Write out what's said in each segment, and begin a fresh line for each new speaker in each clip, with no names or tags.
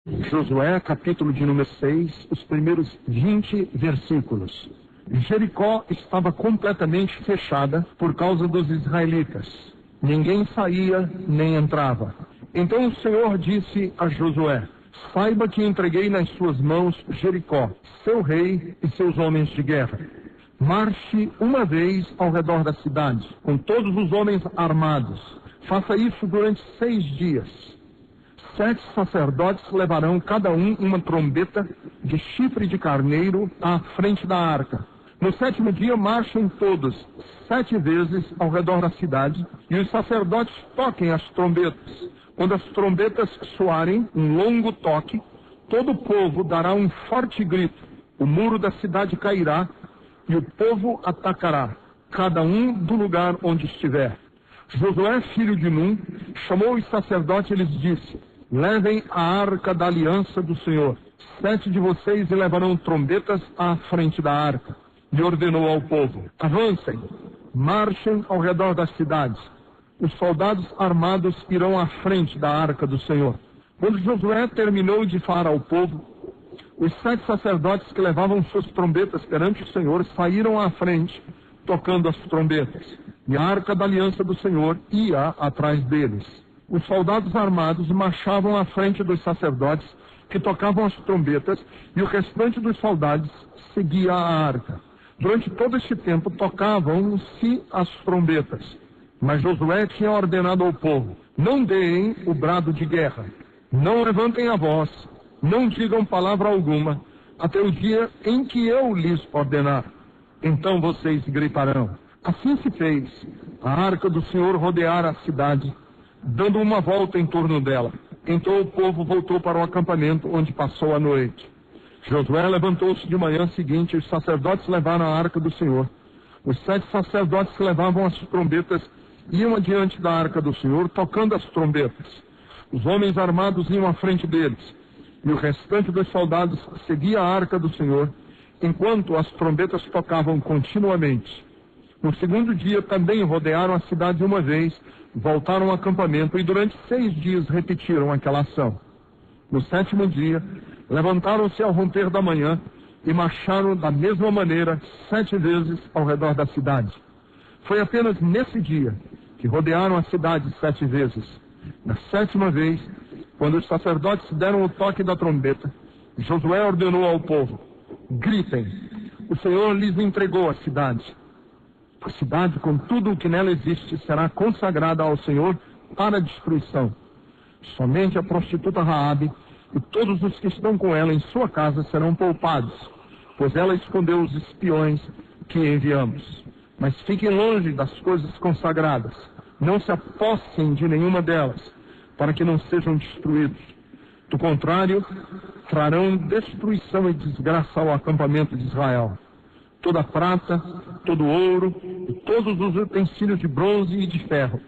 Josué, capítulo de número 6, os primeiros 20 versículos. Jericó estava completamente fechada por causa dos israelitas. Ninguém saía nem entrava. Então o Senhor disse a Josué: saiba que entreguei nas suas mãos Jericó, seu rei e seus homens de guerra. Marche uma vez ao redor da cidade, com todos os homens armados. Faça isso durante 6 dias. 7 sacerdotes levarão cada um uma trombeta de chifre de carneiro à frente da arca. No 7º dia marchem todos 7 vezes ao redor da cidade, e os sacerdotes toquem as trombetas. Quando as trombetas soarem um longo toque, todo o povo dará um forte grito. O muro da cidade cairá e o povo atacará, cada um do lugar onde estiver. Josué, filho de Num, chamou os sacerdotes e lhes disse: levem a arca da aliança do Senhor. 7 de vocês levarão trombetas à frente da arca. E ordenou ao povo: avancem, marchem ao redor das cidades. Os soldados armados irão à frente da arca do Senhor. Quando Josué terminou de falar ao povo, os 7 sacerdotes que levavam suas trombetas perante o Senhor saíram à frente, tocando as trombetas. E a arca da aliança do Senhor ia atrás deles. Os soldados armados marchavam à frente dos sacerdotes que tocavam as trombetas, e o restante dos soldados seguia a arca. Durante todo este tempo tocavam-se as trombetas. Mas Josué tinha ordenado ao povo: não deem o brado de guerra, não levantem a voz, não digam palavra alguma, até o dia em que eu lhes ordenar. Então vocês gritarão. Assim se fez. A arca do Senhor rodeara a cidade, dando uma volta em torno dela. Então o povo voltou para o acampamento, onde passou a noite. Josué levantou-se de manhã seguinte, e os sacerdotes levaram a arca do Senhor. Os 7 sacerdotes que levavam as trombetas iam adiante da arca do Senhor, tocando as trombetas. Os homens armados iam à frente deles, e o restante dos soldados seguia a arca do Senhor, enquanto as trombetas tocavam continuamente. No 2º dia também rodearam a cidade uma vez, voltaram ao acampamento e durante 6 dias repetiram aquela ação. No 7º dia, levantaram-se ao romper da manhã e marcharam da mesma maneira 7 vezes ao redor da cidade. Foi apenas nesse dia que rodearam a cidade 7 vezes. Na 7ª vez, quando os sacerdotes deram o toque da trombeta, Josué ordenou ao povo: gritem, o Senhor lhes entregou a cidade. A cidade, com tudo o que nela existe, será consagrada ao Senhor para destruição. Somente a prostituta Raabe e todos os que estão com ela em sua casa serão poupados, pois ela escondeu os espiões que enviamos. Mas fiquem longe das coisas consagradas, não se apossem de nenhuma delas, para que não sejam destruídos. Do contrário, trarão destruição e desgraça ao acampamento de Israel. Toda a prata, todo o ouro e todos os utensílios de bronze e de ferro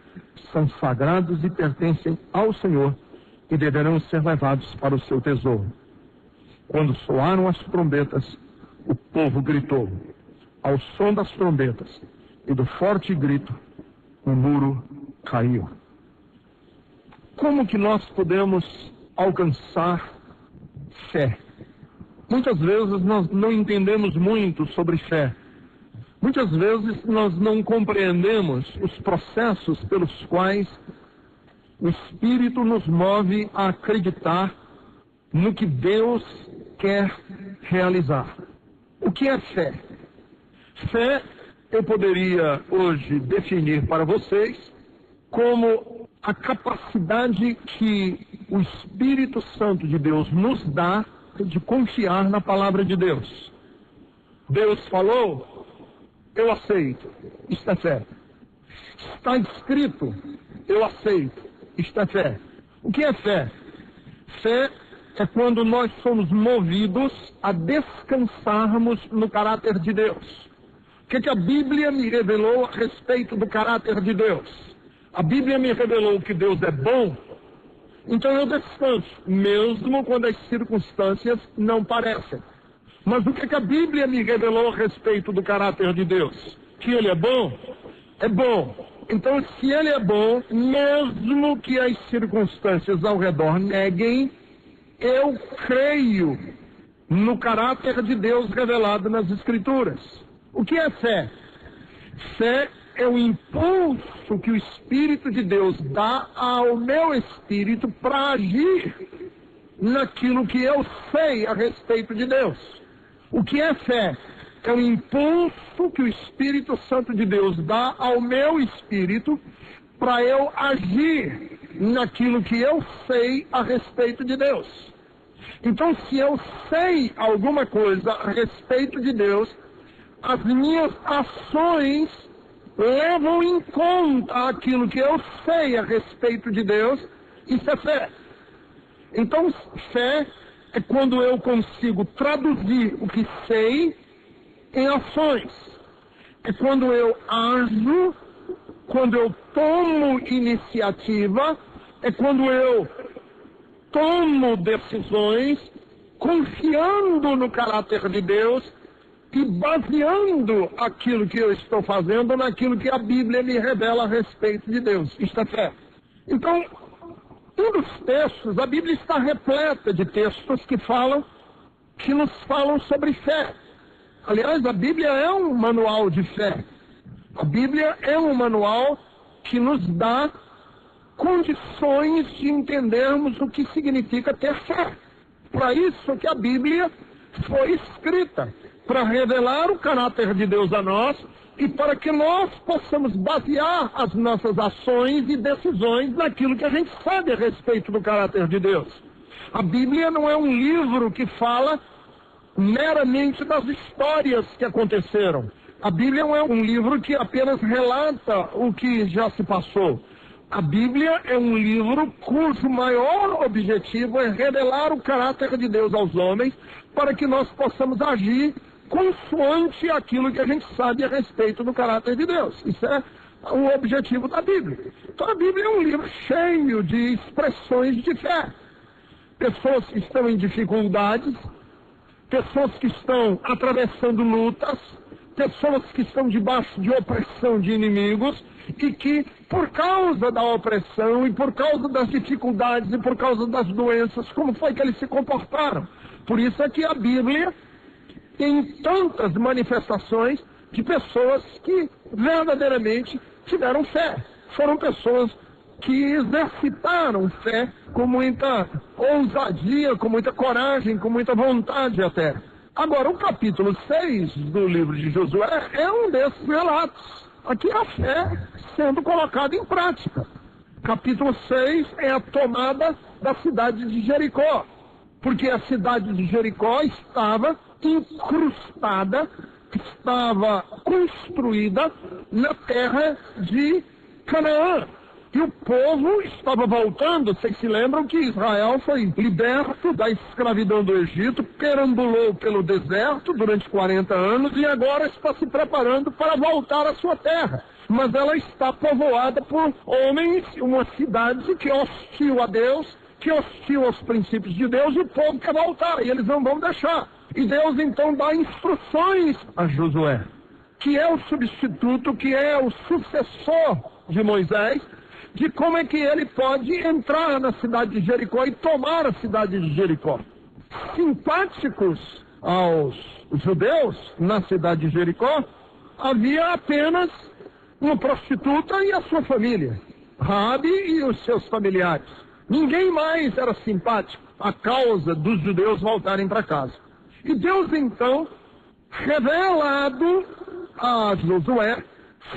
são sagrados e pertencem ao Senhor e deverão ser levados para o seu tesouro. Quando soaram as trombetas, o povo gritou. Ao som das trombetas e do forte grito, o muro caiu. Como que nós podemos alcançar fé? Muitas vezes nós não entendemos muito sobre fé. Muitas vezes nós não compreendemos os processos pelos quais o Espírito nos move a acreditar no que Deus quer realizar. O que é fé? Fé, eu poderia hoje definir para vocês como a capacidade que o Espírito Santo de Deus nos dá de confiar na palavra de Deus. Deus falou, eu aceito, isto é fé. Está escrito, eu aceito, isto é fé. O que é fé? Fé é quando nós somos movidos a descansarmos no caráter de Deus. O que a Bíblia me revelou a respeito do caráter de Deus? A Bíblia me revelou que Deus é bom, então eu descanso, mesmo quando as circunstâncias não parecem. Mas o que a Bíblia me revelou a respeito do caráter de Deus? Que Ele é bom? É bom. Então, se Ele é bom, mesmo que as circunstâncias ao redor neguem, eu creio no caráter de Deus revelado nas Escrituras. O que é fé? Fé é o impulso que o Espírito de Deus dá ao meu espírito para agir naquilo que eu sei a respeito de Deus. O que é fé? É o impulso que o Espírito Santo de Deus dá ao meu espírito para eu agir naquilo que eu sei a respeito de Deus. Então, se eu sei alguma coisa a respeito de Deus, as minhas ações levam em conta aquilo que eu sei a respeito de Deus. Isso é fé. Então, fé é quando eu consigo traduzir o que sei em ações. É quando eu ajo, quando eu tomo iniciativa, é quando eu tomo decisões confiando no caráter de Deus e baseando aquilo que eu estou fazendo naquilo que a Bíblia me revela a respeito de Deus. Isto é fé. Então, um dos textos, a Bíblia está repleta de textos que nos falam sobre fé. Aliás, a Bíblia é um manual de fé. A Bíblia é um manual que nos dá condições de entendermos o que significa ter fé. Para isso que a Bíblia foi escrita, para revelar o caráter de Deus a nós e para que nós possamos basear as nossas ações e decisões naquilo que a gente sabe a respeito do caráter de Deus. A Bíblia não é um livro que fala meramente das histórias que aconteceram. A Bíblia não é um livro que apenas relata o que já se passou. A Bíblia é um livro cujo maior objetivo é revelar o caráter de Deus aos homens para que nós possamos agir consoante aquilo que a gente sabe a respeito do caráter de Deus. Isso é o objetivo da Bíblia. Então a Bíblia é um livro cheio de expressões de fé. Pessoas que estão em dificuldades, pessoas que estão atravessando lutas, pessoas que estão debaixo de opressão de inimigos e que, por causa da opressão e por causa das dificuldades e por causa das doenças, como foi que eles se comportaram? Por isso é que a Bíblia tem tantas manifestações de pessoas que verdadeiramente tiveram fé. Foram pessoas que exercitaram fé com muita ousadia, com muita coragem, com muita vontade até. Agora, o capítulo 6 do livro de Josué é um desses relatos. Aqui a fé sendo colocada em prática. Capítulo 6 é a tomada da cidade de Jericó, porque a cidade de Jericó estava incrustada, estava construída na terra de Canaã. E o povo estava voltando. Vocês se lembram que Israel foi liberto da escravidão do Egito, perambulou pelo deserto durante 40 anos e agora está se preparando para voltar à sua terra. Mas ela está povoada por homens, uma cidade que é hostil a Deus, que é hostil aos princípios de Deus, e o povo quer voltar, e eles não vão deixar. E Deus então dá instruções a Josué, que é o substituto, que é o sucessor de Moisés, de como é que ele pode entrar na cidade de Jericó e tomar a cidade de Jericó. Simpáticos aos judeus na cidade de Jericó, havia apenas uma prostituta e a sua família, Raabe e os seus familiares. Ninguém mais era simpático à causa dos judeus voltarem para casa. E Deus então, revelado a Josué,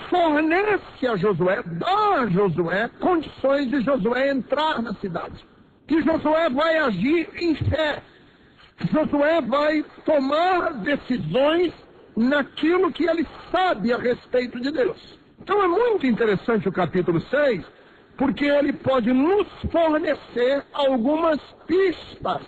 fornece a Josué, dá a Josué condições de Josué entrar na cidade. E Josué vai agir em fé. Josué vai tomar decisões naquilo que ele sabe a respeito de Deus. Então é muito interessante o capítulo 6, porque ele pode nos fornecer algumas pistas.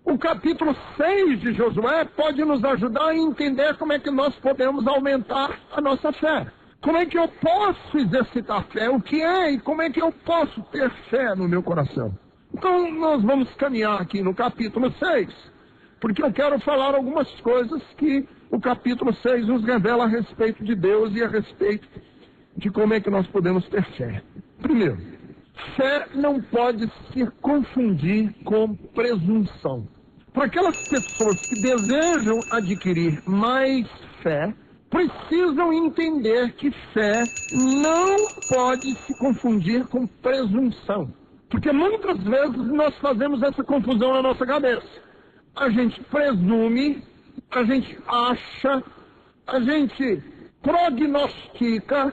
O capítulo 6 de Josué pode nos ajudar a entender como é que nós podemos aumentar a nossa fé. Como é que eu posso exercitar fé? O que é e como é que eu posso ter fé no meu coração? Então, nós vamos caminhar aqui no capítulo 6, porque eu quero falar algumas coisas que o capítulo 6 nos revela a respeito de Deus e a respeito de como é que nós podemos ter fé. Primeiro, Fé não pode se confundir com presunção. Para aquelas pessoas que desejam adquirir mais fé, precisam entender que fé não pode se confundir com presunção. Porque muitas vezes nós fazemos essa confusão na nossa cabeça. A gente presume, a gente acha, a gente prognostica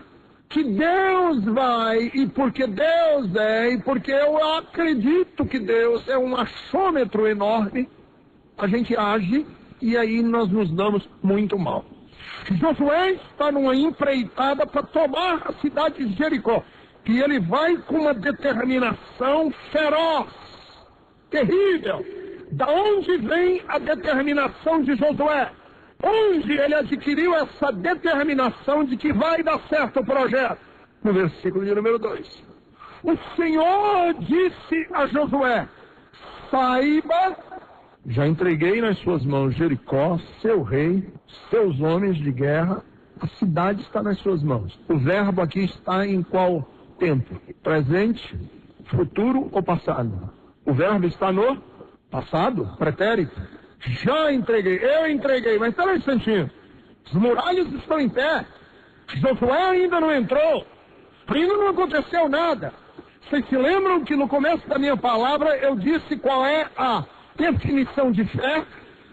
que Deus vai, e porque Deus é, e porque eu acredito que Deus é um achômetro enorme, a gente age e aí nós nos damos muito mal. Josué está numa empreitada para tomar a cidade de Jericó. E ele vai com uma determinação feroz, terrível. Da onde vem a determinação de Josué? Onde ele adquiriu essa determinação de que vai dar certo o projeto? No versículo de número 2. O Senhor disse a Josué: saiba, já entreguei nas suas mãos Jericó, seu rei, seus homens de guerra, a cidade está nas suas mãos. O verbo aqui está em qual tempo? Presente, futuro ou passado? O verbo está no passado, pretérito. Já entreguei, eu entreguei, mas espera um instantinho. As muralhas estão em pé. Josué ainda não entrou. Ainda não aconteceu nada. Vocês se lembram que no começo da minha palavra eu disse qual é a definição de fé?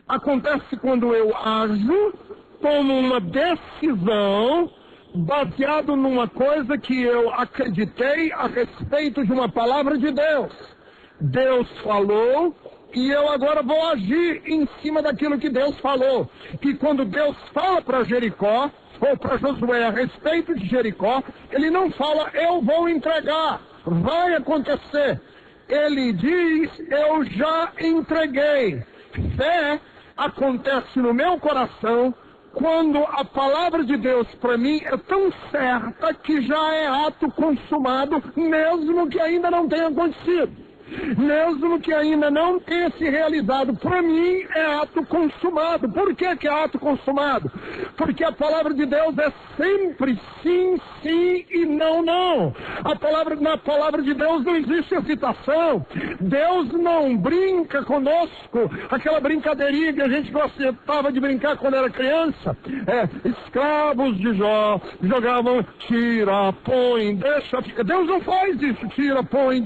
Acontece quando eu ajo, tomo uma decisão baseado numa coisa que eu acreditei a respeito de uma palavra de Deus. Deus falou e eu agora vou agir em cima daquilo que Deus falou. E quando Deus fala para Jericó, ou para Josué a respeito de Jericó, ele não fala, eu vou entregar, vai acontecer. Ele diz, eu já entreguei. Fé acontece no meu coração quando a palavra de Deus para mim é tão certa que já é ato consumado, mesmo que ainda não tenha acontecido. Mesmo que ainda não tenha se realizado, para mim é ato consumado. Por que que é ato consumado? Porque a palavra de Deus é sempre sim, sim e não, não. Na palavra de Deus não existe hesitação. Deus não brinca conosco, aquela brincadeirinha que a gente gostava de brincar quando era criança. Escravos de Jó jogavam tira, põe, deixa, fica. Deus não faz isso, tira, põe,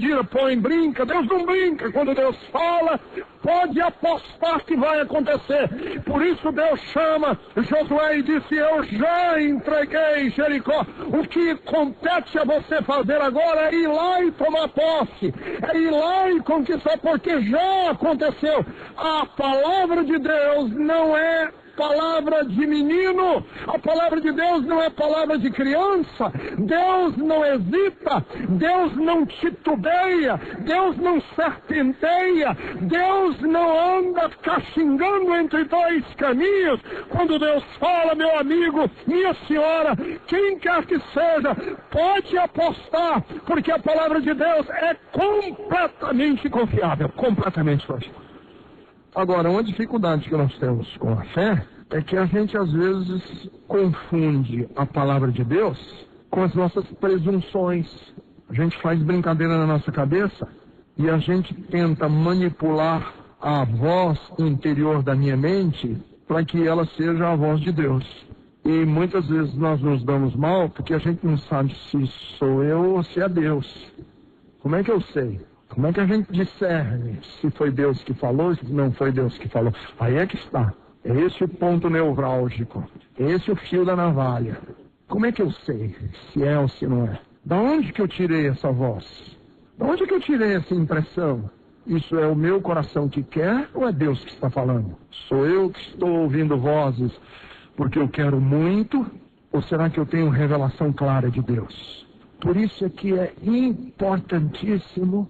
brinca. Deus não brinca. Quando Deus fala, pode apostar que vai acontecer. Por isso Deus chama Josué e disse, eu já entreguei Jericó. O que compete a você fazer agora é ir lá e tomar posse. É ir lá e conquistar, porque já aconteceu. A palavra de Deus não é palavra de menino, a palavra de Deus não é palavra de criança. Deus não hesita, Deus não titubeia, Deus não serpenteia, Deus não anda caxingando entre dois caminhos. Quando Deus fala, meu amigo, minha senhora, quem quer que seja, pode apostar, porque a palavra de Deus é completamente confiável, completamente confiável. Agora, uma dificuldade que nós temos com a fé é que a gente às vezes confunde a palavra de Deus com as nossas presunções. A gente faz brincadeira na nossa cabeça e a gente tenta manipular a voz interior da minha mente para que ela seja a voz de Deus. E muitas vezes nós nos damos mal porque a gente não sabe se sou eu ou se é Deus. Como é que eu sei? Como é que a gente discerne se foi Deus que falou, se não foi Deus que falou? Aí é que está. É esse o ponto nevrálgico. É esse o fio da navalha. Como é que eu sei se é ou se não é? Da onde que eu tirei essa voz? Da onde que eu tirei essa impressão? Isso é o meu coração que quer ou é Deus que está falando? Sou eu que estou ouvindo vozes porque eu quero muito? Ou será que eu tenho revelação clara de Deus? Por isso é que é importantíssimo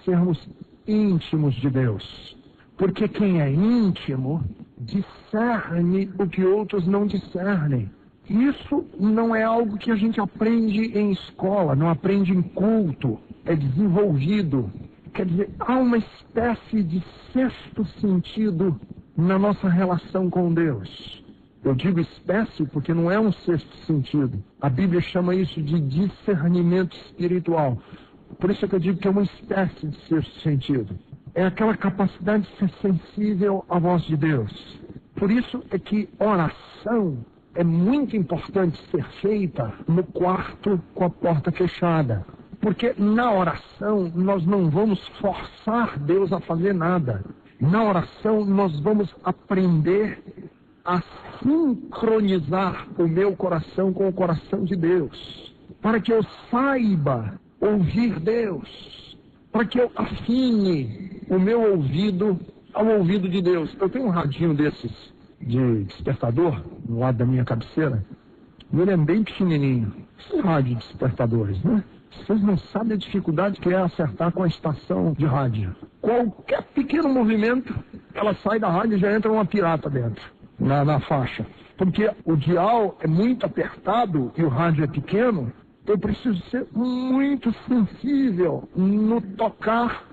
sermos íntimos de Deus. Porque quem é íntimo discerne o que outros não discernem. Isso não é algo que a gente aprende em escola, não aprende em culto, é desenvolvido. Quer dizer, há uma espécie de sexto sentido na nossa relação com Deus. Eu digo espécie porque não é um sexto sentido. A Bíblia chama isso de discernimento espiritual. Por isso é que eu digo que é uma espécie de sexto sentido. É aquela capacidade de ser sensível à voz de Deus. Por isso é que oração é muito importante ser feita no quarto com a porta fechada. Porque na oração nós não vamos forçar Deus a fazer nada. Na oração nós vamos aprender a sincronizar o meu coração com o coração de Deus. Para que eu saiba ouvir Deus. Para que eu afine o meu ouvido ao ouvido de Deus. Eu tenho um radinho desses de despertador no lado da minha cabeceira. E ele é bem pequenininho. Esses rádios despertadores, né? Vocês não sabem a dificuldade que é acertar com a estação de rádio. Qualquer pequeno movimento, ela sai da rádio e já entra uma pirata dentro, na faixa. Porque o dial é muito apertado e o rádio é pequeno, eu preciso ser muito sensível no tocar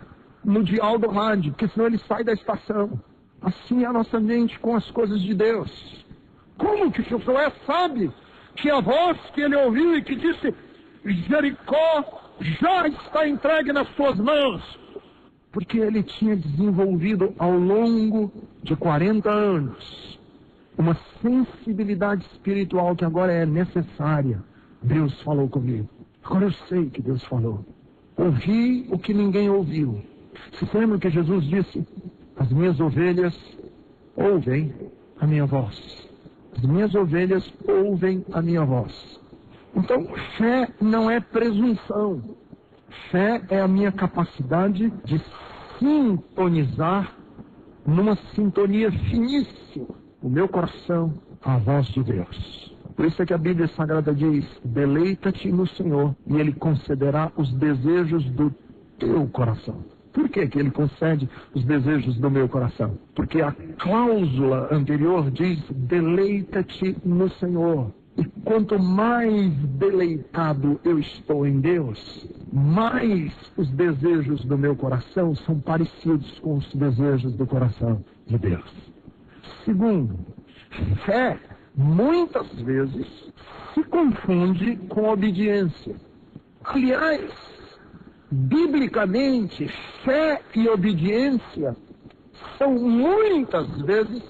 no dial do rádio, porque senão ele sai da estação. Assim é a nossa mente com as coisas de Deus. Como que Josué sabe que a voz que ele ouviu e que disse: Jericó já está entregue nas suas mãos? Porque ele tinha desenvolvido ao longo de 40 anos uma sensibilidade espiritual que agora é necessária. Deus falou comigo. Agora eu sei que Deus falou. Ouvi o que ninguém ouviu. Se lembra que Jesus disse: as minhas ovelhas ouvem a minha voz. As minhas ovelhas ouvem a minha voz. Então, fé não é presunção. Fé é a minha capacidade de sintonizar numa sintonia finíssima o meu coração à voz de Deus. Por isso é que a Bíblia Sagrada diz: deleita-te no Senhor e Ele concederá os desejos do teu coração. Por que que Ele concede os desejos do meu coração? Porque a cláusula anterior diz: deleita-te no Senhor. E quanto mais deleitado eu estou em Deus, mais os desejos do meu coração são parecidos com os desejos do coração de Deus. Segundo, fé muitas vezes se confunde com obediência. Aliás, biblicamente, fé e obediência são muitas vezes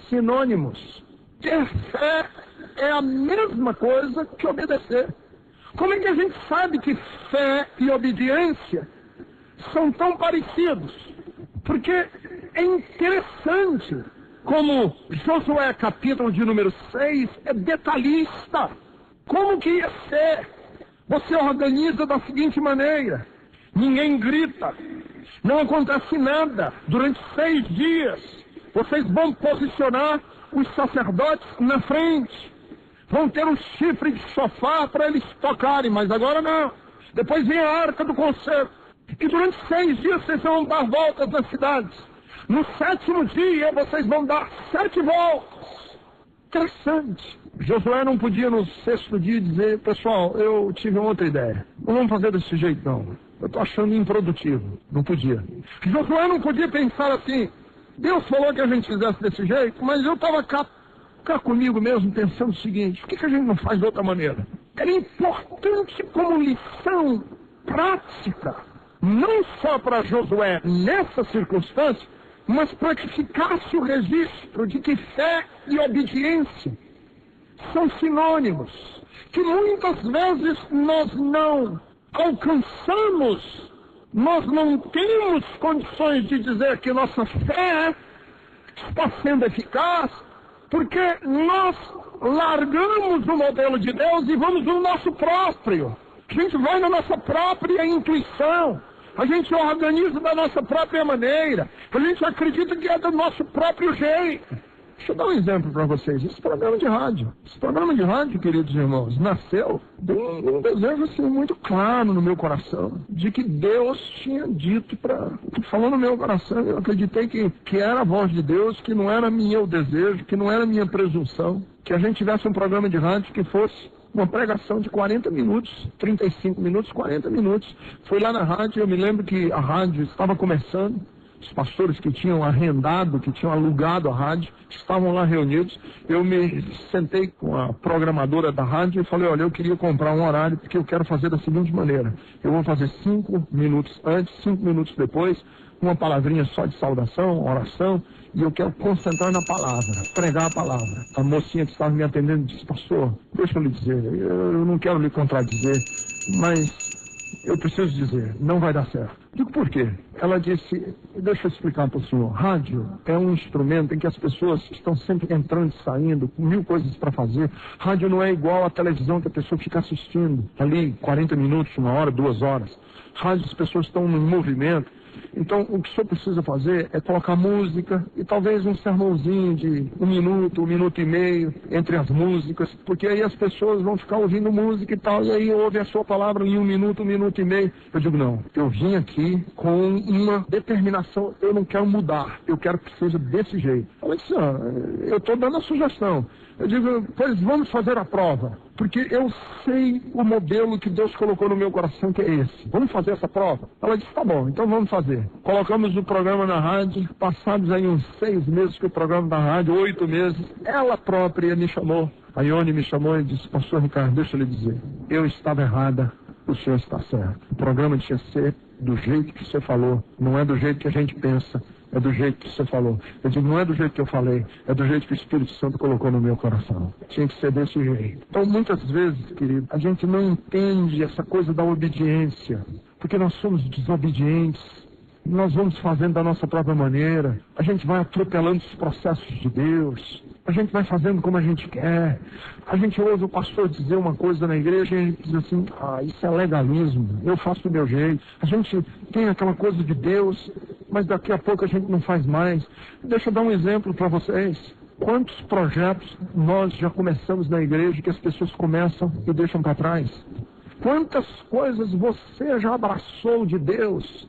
sinônimos. Ter fé é a mesma coisa que obedecer. Como é que a gente sabe que fé e obediência são tão parecidos? Porque é interessante como Josué, capítulo de número 6, é detalhista. Como que ia ser? Você organiza da seguinte maneira: ninguém grita, não acontece nada durante 6 dias. Vocês vão posicionar os sacerdotes na frente, vão ter um chifre de sofá para eles tocarem, mas agora não. Depois vem a arca do concerto, e durante 6 dias vocês vão dar voltas nas cidades. No 7º dia vocês vão dar 7 voltas. Interessante. Josué não podia no 6º dia dizer: pessoal, eu tive uma outra ideia, não vamos fazer desse jeito não, eu estou achando improdutivo. Não podia. Josué não podia pensar assim: Deus falou que a gente fizesse desse jeito, mas eu estava cá comigo mesmo pensando o seguinte: por que a gente não faz de outra maneira? Era importante como lição prática, não só para Josué nessa circunstância, mas para que ficasse o registro de que fé e obediência são sinônimos, que muitas vezes nós não alcançamos, nós não temos condições de dizer que nossa fé está sendo eficaz, porque nós largamos o modelo de Deus e vamos no nosso próprio. A gente vai na nossa própria intuição, a gente organiza da nossa própria maneira, a gente acredita que é do nosso próprio jeito. Deixa eu dar um exemplo para vocês. Esse programa de rádio, queridos irmãos, nasceu de um desejo assim, muito claro no meu coração, de que Deus tinha dito falou no meu coração. Eu acreditei que era a voz de Deus, que não era meu desejo, que não era minha presunção, que a gente tivesse um programa de rádio que fosse uma pregação de 40 minutos, 35 minutos, 40 minutos. Fui lá na rádio, eu me lembro que a rádio estava começando, os pastores que tinham arrendado, que tinham alugado a rádio, estavam lá reunidos. Eu me sentei com a programadora da rádio e falei, olha, eu queria comprar um horário porque eu quero fazer da seguinte maneira. Eu vou fazer 5 minutos antes, 5 minutos depois, uma palavrinha só de saudação, oração, e eu quero concentrar na palavra, pregar a palavra. A mocinha que estava me atendendo disse, pastor, deixa eu lhe dizer, eu não quero lhe contradizer, mas eu preciso dizer, não vai dar certo. Digo, por quê? Ela disse, deixa eu explicar para o senhor, rádio é um instrumento em que as pessoas estão sempre entrando e saindo, com 1000 coisas para fazer. Rádio não é igual à televisão que a pessoa fica assistindo, ali 40 minutos, 1 hora, 2 horas. Rádio as pessoas estão em movimento. Então, o que o senhor precisa fazer é colocar música e talvez um sermãozinho de 1 minuto, 1 minuto e meio entre as músicas, porque aí as pessoas vão ficar ouvindo música e tal, e aí ouve a sua palavra em 1 minuto, 1 minuto e meio. Eu digo, não, eu vim aqui com uma determinação, eu não quero mudar, eu quero que seja desse jeito. Ela disse, eu estou dando a sugestão. Eu digo, pois vamos fazer a prova, porque eu sei o modelo que Deus colocou no meu coração, que é esse. Vamos fazer essa prova? Ela disse, tá bom, então vamos fazer. Colocamos o programa na rádio, passados aí uns 6 meses que o programa na rádio, 8 meses, ela própria me chamou, a Ione me chamou e disse, pastor Ricardo, deixa eu lhe dizer, eu estava errada, o senhor está certo. O programa tinha que ser do jeito que você falou, não é do jeito que a gente pensa. É do jeito que você falou. Eu digo, não é do jeito que eu falei, é do jeito que o Espírito Santo colocou no meu coração. Tinha que ser desse jeito. Então, muitas vezes, querido, a gente não entende essa coisa da obediência, porque nós somos desobedientes. Nós vamos fazendo da nossa própria maneira. A gente vai atropelando os processos de Deus. A gente vai fazendo como a gente quer. A gente ouve o pastor dizer uma coisa na igreja e a gente diz assim, isso é legalismo, eu faço do meu jeito. A gente tem aquela coisa de Deus, mas daqui a pouco a gente não faz mais. Deixa eu dar um exemplo para vocês. Quantos projetos nós já começamos na igreja que as pessoas começam e deixam para trás? Quantas coisas você já abraçou de Deus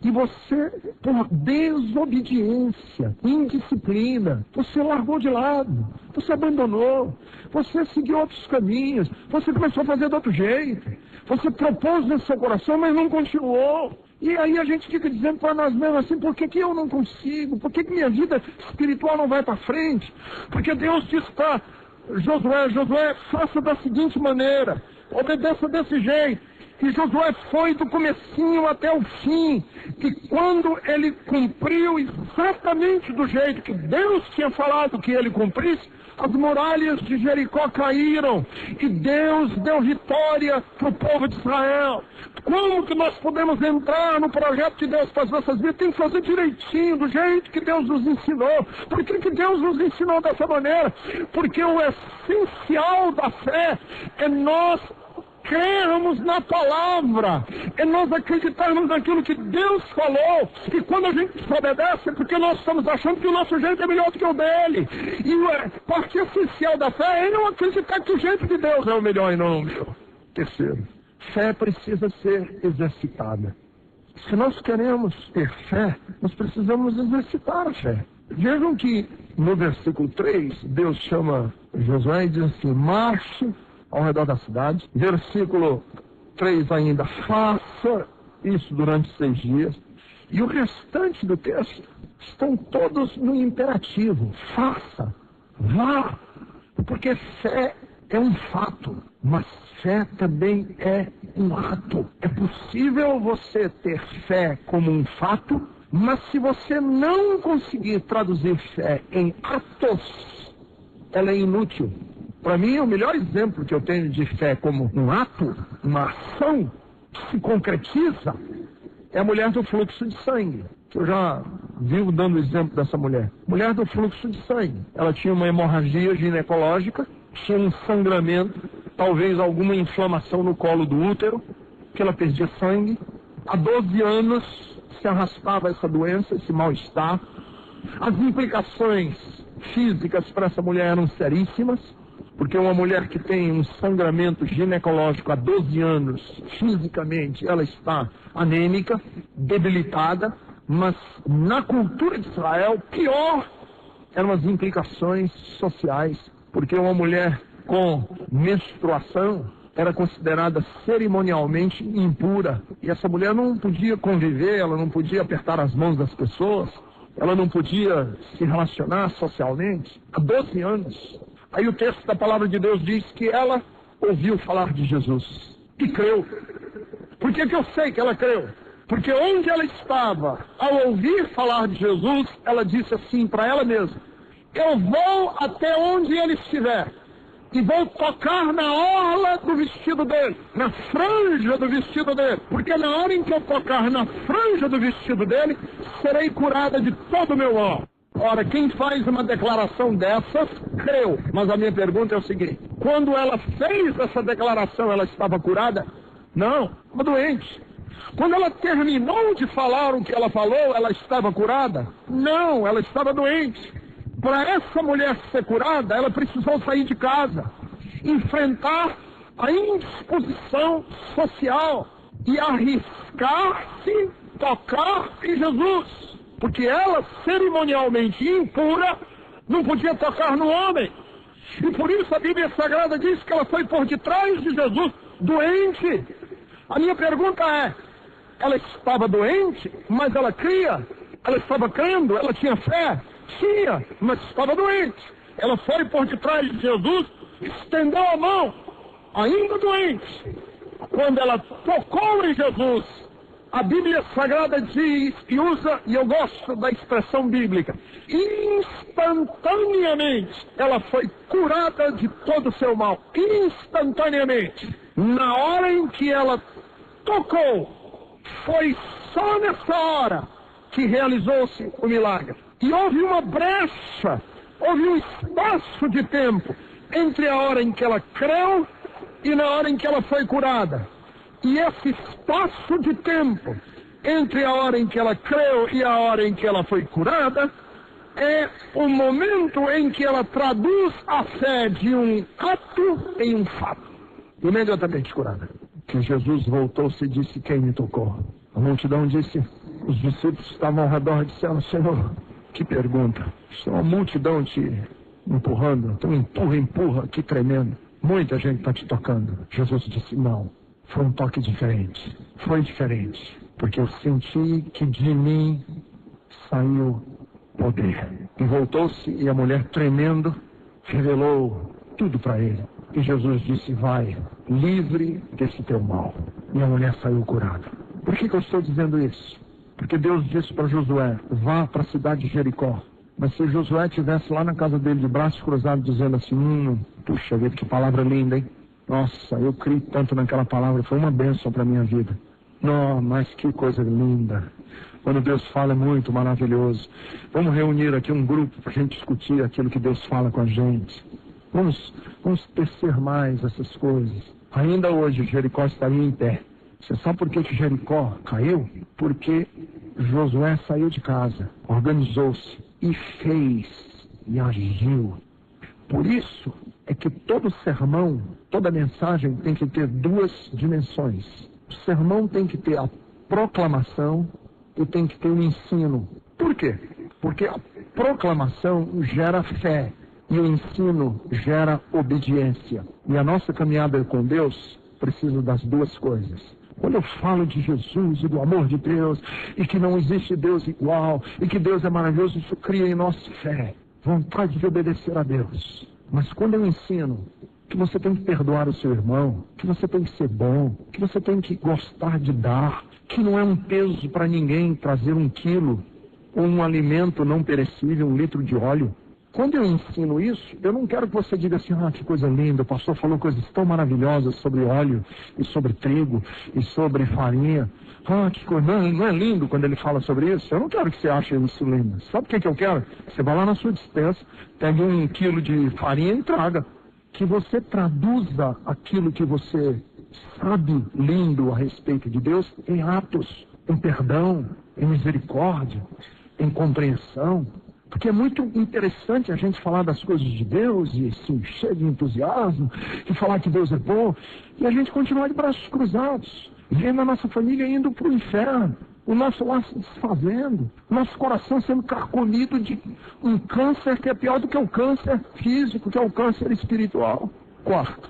e você, por desobediência, indisciplina, você largou de lado, você abandonou, você seguiu outros caminhos, você começou a fazer de outro jeito, você propôs no seu coração, mas não continuou. E aí a gente fica dizendo para nós mesmos assim, por que eu não consigo? Por que minha vida espiritual não vai para frente? Porque Deus disse para Josué, faça da seguinte maneira, obedeça desse jeito. E Josué foi do comecinho até o fim. E quando ele cumpriu exatamente do jeito que Deus tinha falado que ele cumprisse, as muralhas de Jericó caíram. E Deus deu vitória para o povo de Israel. Como que nós podemos entrar no projeto de Deus para as nossas vidas? Tem que fazer direitinho, do jeito que Deus nos ensinou. Por que Deus nos ensinou dessa maneira? Porque o essencial da fé é nós crermos na palavra, é nós acreditarmos naquilo que Deus falou. E quando a gente obedece, é porque nós estamos achando que o nosso jeito é melhor do que o dele. E a parte essencial da fé é não acreditar que o jeito de Deus é o melhor e não o meu. Terceiro, fé precisa ser exercitada. Se nós queremos ter fé, nós precisamos exercitar a fé. Vejam que no versículo 3, Deus chama Josué e diz assim, marche ao redor da cidade. Versículo 3 ainda, faça isso durante 6 dias. E o restante do texto estão todos no imperativo. Faça, vá. Porque fé é um fato, mas fé também é um ato. É possível você ter fé como um fato, mas se você não conseguir traduzir fé em atos, ela é inútil. Para mim, o melhor exemplo que eu tenho de fé como um ato, uma ação que se concretiza, é a mulher do fluxo de sangue. Eu já vivo dando o exemplo dessa mulher. Mulher do fluxo de sangue. Ela tinha uma hemorragia ginecológica, tinha um sangramento, talvez alguma inflamação no colo do útero, que ela perdia sangue. Há 12 anos se arrastava essa doença, esse mal-estar. As implicações físicas para essa mulher eram seríssimas. Porque uma mulher que tem um sangramento ginecológico há 12 anos, fisicamente, ela está anêmica, debilitada, mas na cultura de Israel, pior eram as implicações sociais, porque uma mulher com menstruação, era considerada cerimonialmente impura. E essa mulher não podia conviver, ela não podia apertar as mãos das pessoas, ela não podia se relacionar socialmente há 12 anos. Aí o texto da palavra de Deus diz que ela ouviu falar de Jesus e creu. Por que eu sei que ela creu? Porque onde ela estava, ao ouvir falar de Jesus, ela disse assim para ela mesma: eu vou até onde ele estiver e vou tocar na orla do vestido dele, na franja do vestido dele, porque na hora em que eu tocar na franja do vestido dele, serei curada de todo o meu mal. Ora, quem faz uma declaração dessas, creu. Mas a minha pergunta é o seguinte: quando ela fez essa declaração, ela estava curada? Não, estava doente. Quando ela terminou de falar o que ela falou, ela estava curada? Não, ela estava doente. Para essa mulher ser curada, ela precisou sair de casa, enfrentar a indisposição social e arriscar-se tocar em Jesus. Porque ela, cerimonialmente impura, não podia tocar no homem. E por isso a Bíblia Sagrada diz que ela foi por detrás de Jesus, doente. A minha pergunta é: ela estava doente, mas ela cria? Ela estava crendo? Ela tinha fé? Tinha, mas estava doente. Ela foi por detrás de Jesus, estendeu a mão, ainda doente. Quando ela tocou em Jesus, a Bíblia Sagrada diz e usa, e eu gosto da expressão bíblica, instantaneamente ela foi curada de todo o seu mal. Instantaneamente. Na hora em que ela tocou, foi só nessa hora que realizou-se o milagre. E houve uma brecha, houve um espaço de tempo entre a hora em que ela creu e na hora em que ela foi curada. E esse espaço de tempo entre a hora em que ela creu e a hora em que ela foi curada é o momento em que ela traduz a fé de um ato em um fato. Imediatamente curada. Que Jesus voltou-se e disse: quem me tocou? A multidão disse, os discípulos estavam ao redor e disseram: Senhor, que pergunta. Isso é uma multidão te empurrando. Então empurra, que tremendo. Muita gente está te tocando. Jesus disse: não, foi um toque diferente. Foi diferente, porque eu senti que de mim saiu poder. E voltou-se e a mulher, tremendo, revelou tudo para ele. E Jesus disse: vai, livre desse teu mal. E a mulher saiu curada. Por que eu estou dizendo isso? Porque Deus disse para Josué: vá para a cidade de Jericó. Mas se Josué estivesse lá na casa dele de braços cruzados dizendo assim: puxa vida, que palavra linda, hein? Nossa, eu criei tanto naquela palavra, foi uma bênção para a minha vida. Não, mas que coisa linda. Quando Deus fala é muito maravilhoso. Vamos reunir aqui um grupo para a gente discutir aquilo que Deus fala com a gente. Vamos tecer mais essas coisas. Ainda hoje Jericó estaria em pé. Você sabe por que Jericó caiu? Porque Josué saiu de casa, organizou-se e fez e agiu. Por isso é que todo sermão, toda mensagem tem que ter duas dimensões. O sermão tem que ter a proclamação e tem que ter o ensino. Por quê? Porque a proclamação gera fé e o ensino gera obediência. E a nossa caminhada com Deus precisa das duas coisas. Quando eu falo de Jesus e do amor de Deus, e que não existe Deus igual, e que Deus é maravilhoso, isso cria em nós fé, vontade de obedecer a Deus. Mas quando eu ensino que você tem que perdoar o seu irmão, que você tem que ser bom, que você tem que gostar de dar, que não é um peso para ninguém trazer 1 quilo, ou um alimento não perecível, 1 litro de óleo. Quando eu ensino isso, eu não quero que você diga assim: que coisa linda, o pastor falou coisas tão maravilhosas sobre óleo, e sobre trigo, e sobre farinha. Que coisa, não é lindo quando ele fala sobre isso? Eu não quero que você ache isso lindo. Sabe o que eu quero? Você vai lá na sua despensa, pegue 1 quilo de farinha e traga. Que você traduza aquilo que você sabe lindo a respeito de Deus em atos, em perdão, em misericórdia, em compreensão. Porque é muito interessante a gente falar das coisas de Deus e se encher de entusiasmo e falar que Deus é bom e a gente continuar de braços cruzados, vendo a nossa família indo para o inferno, o nosso lar se desfazendo, nosso coração sendo carcomido de um câncer que é pior do que o câncer físico, que é o câncer espiritual. Quarto,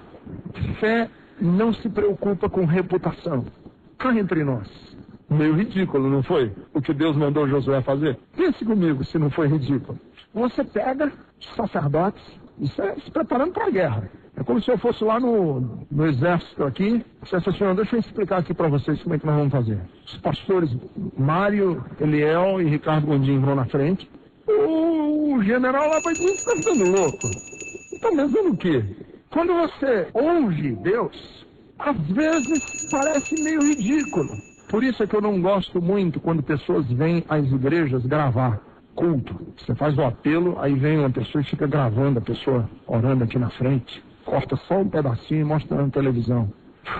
fé não se preocupa com reputação. Cá entre nós. Meio ridículo, não foi? O que Deus mandou Josué fazer? Pense comigo se não foi ridículo. Você pega os sacerdotes, isso é se preparando para a guerra. É como se eu fosse lá no exército aqui, dissesse assim, deixa eu explicar aqui para vocês como é que nós vamos fazer. Os pastores Mário, Eliel e Ricardo Gondim vão na frente. O general lá vai dizer, você está ficando louco. Então, pensando o quê? Quando você ouve Deus, às vezes parece meio ridículo. Por isso é que eu não gosto muito quando pessoas vêm às igrejas gravar culto. Você faz o apelo, aí vem uma pessoa e fica gravando a pessoa orando aqui na frente. Corta só um pedacinho e mostra na televisão.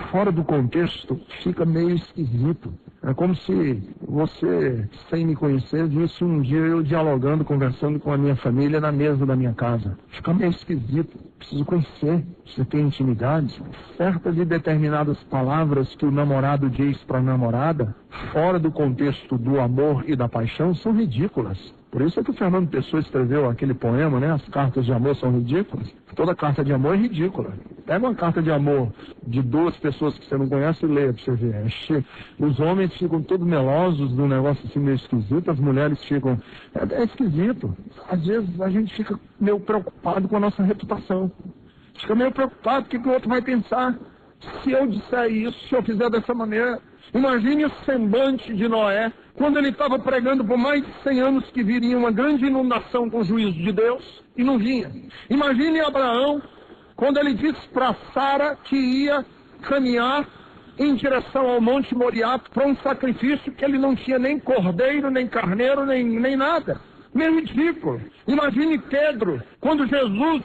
Fora do contexto, fica meio esquisito. É como se você, sem me conhecer, visse um dia eu dialogando, conversando com a minha família na mesa da minha casa. Fica meio esquisito. Preciso conhecer. Você tem intimidade. Certas e determinadas palavras que o namorado diz para a namorada, fora do contexto do amor e da paixão, são ridículas. Por isso é que o Fernando Pessoa escreveu aquele poema, né? As cartas de amor são ridículas. Toda carta de amor é ridícula. Pega uma carta de amor de duas pessoas que você não conhece e leia para você ver. Os homens ficam todos melosos de um negócio assim meio esquisito, as mulheres ficam... É esquisito. Às vezes a gente fica meio preocupado com a nossa reputação. Fica meio preocupado com o que o outro vai pensar. Se eu disser isso, se eu fizer dessa maneira... Imagine o semblante de Noé, quando ele estava pregando por mais de 100 anos que viria uma grande inundação com o juízo de Deus, e não vinha. Imagine Abraão, quando ele disse para Sara que ia caminhar em direção ao Monte Moriá para um sacrifício que ele não tinha nem cordeiro, nem carneiro, nem nada. Meio ridículo. Imagine Pedro, quando Jesus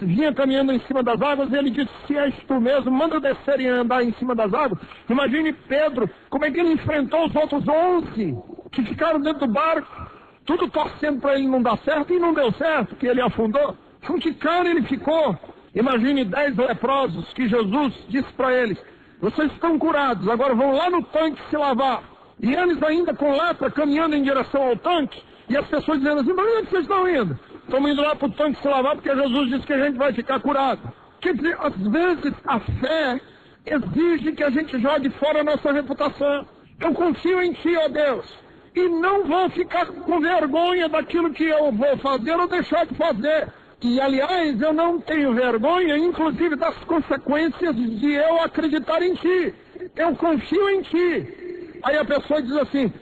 vinha caminhando em cima das águas, ele disse, se és tu mesmo, manda descer e andar em cima das águas. Imagine Pedro, como é que ele enfrentou os outros 11 que ficaram dentro do barco, tudo torcendo para ele não dar certo, e não deu certo, que ele afundou. Com que cara ele ficou? Imagine 10 leprosos que Jesus disse para eles, vocês estão curados, agora vão lá no tanque se lavar. E eles ainda com lepra, caminhando em direção ao tanque, e as pessoas dizendo assim, mas onde é que vocês estão indo? Estamos indo lá para o tanque se lavar porque Jesus disse que a gente vai ficar curado. Quer dizer, às vezes a fé exige que a gente jogue fora a nossa reputação. Eu confio em Ti, ó Deus, e não vou ficar com vergonha daquilo que eu vou fazer ou deixar de fazer. E, aliás, eu não tenho vergonha, inclusive, das consequências de eu acreditar em Ti. Eu confio em Ti. Aí a pessoa diz assim,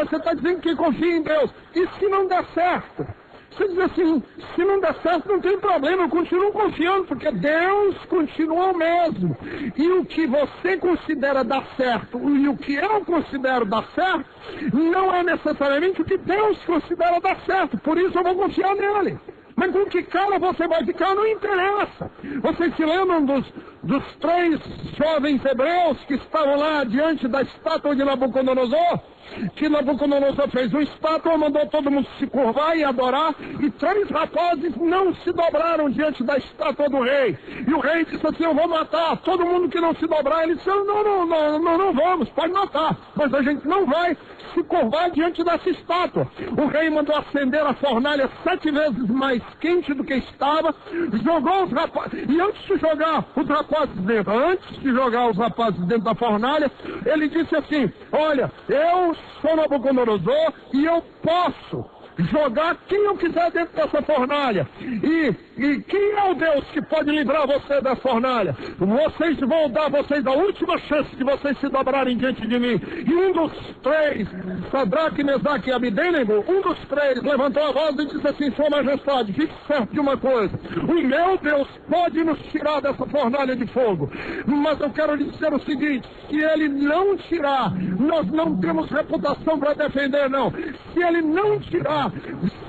você está dizendo que confia em Deus. E se não der certo? Você diz assim, se não der certo não tem problema, eu continuo confiando, porque Deus continua o mesmo. E o que você considera dar certo e o que eu considero dar certo, não é necessariamente o que Deus considera dar certo. Por isso eu vou confiar nele. Mas com que cara você vai ficar não interessa. Vocês se lembram dos 3 jovens hebreus que estavam lá diante da estátua de Nabucodonosor? Que Nabucodonosor fez uma estátua, mandou todo mundo se curvar e adorar, e 3 rapazes não se dobraram diante da estátua do rei. E o rei disse assim, eu vou matar todo mundo que não se dobrar. Eles disseram, não vamos, pode matar, mas a gente não vai se curvar diante dessa estátua. O rei mandou acender a fornalha 7 vezes mais quente do que estava, jogou os rapazes, e antes de jogar os rapazes dentro da fornalha, ele disse assim, olha, eu sou Nabucodonosor e eu posso jogar quem eu quiser dentro dessa fornalha. E quem é o Deus que pode livrar você da fornalha? Vocês vão dar vocês a última chance de vocês se dobrarem diante de mim. E um dos 3, Sadraque, Mesaque e Abednego, um dos 3 levantou a voz e disse assim, Sua Majestade, fique certo de uma coisa, o meu Deus pode nos tirar dessa fornalha de fogo, mas eu quero lhe dizer o seguinte, se ele não tirar, nós não temos reputação para defender, não. Se ele não tirar,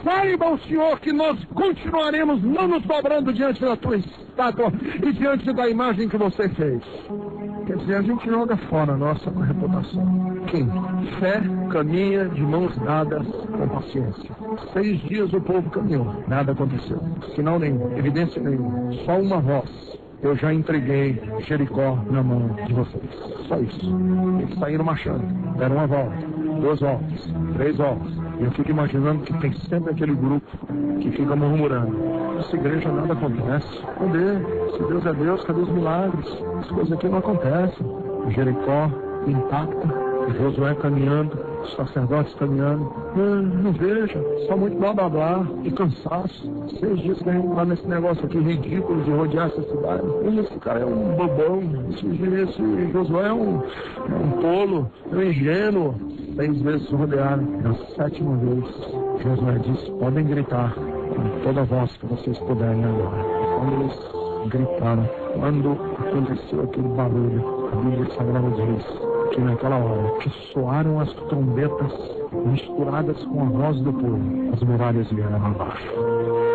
saiba o Senhor que nós continuaremos não nos dobrando diante da tua estátua e diante da imagem que você fez. Quer dizer, a gente joga fora a nossa reputação. Quem? Fé caminha de mãos dadas com paciência. 6 dias o povo caminhou, nada aconteceu. Sinal nenhum, evidência nenhuma, só uma voz. eu já entreguei Jericó na mão de vocês. Só isso. Eles saíram marchando, deram uma volta, 2 voltas, 3 voltas. E eu fico imaginando que tem sempre aquele grupo que fica murmurando: essa igreja nada acontece. Cadê? Se Deus é Deus, cadê os milagres? As coisas aqui não acontecem. Jericó intacta, Josué caminhando, os sacerdotes caminhando. Não veja, só muito blá blá blá e cansaço. 6 dias que a gente tá nesse negócio aqui ridículo de rodear essa cidade. Esse cara é um bobão, esse Josué é um tolo, é um ingênuo. 6 vezes rodearam. Na 7ª vez, Josué disse: podem gritar com toda a voz que vocês puderem agora. E quando eles gritaram, quando aconteceu aquele barulho, a Bíblia Sagrada diz que naquela hora que soaram as trombetas misturadas com a voz do povo, as muralhas vieram abaixo.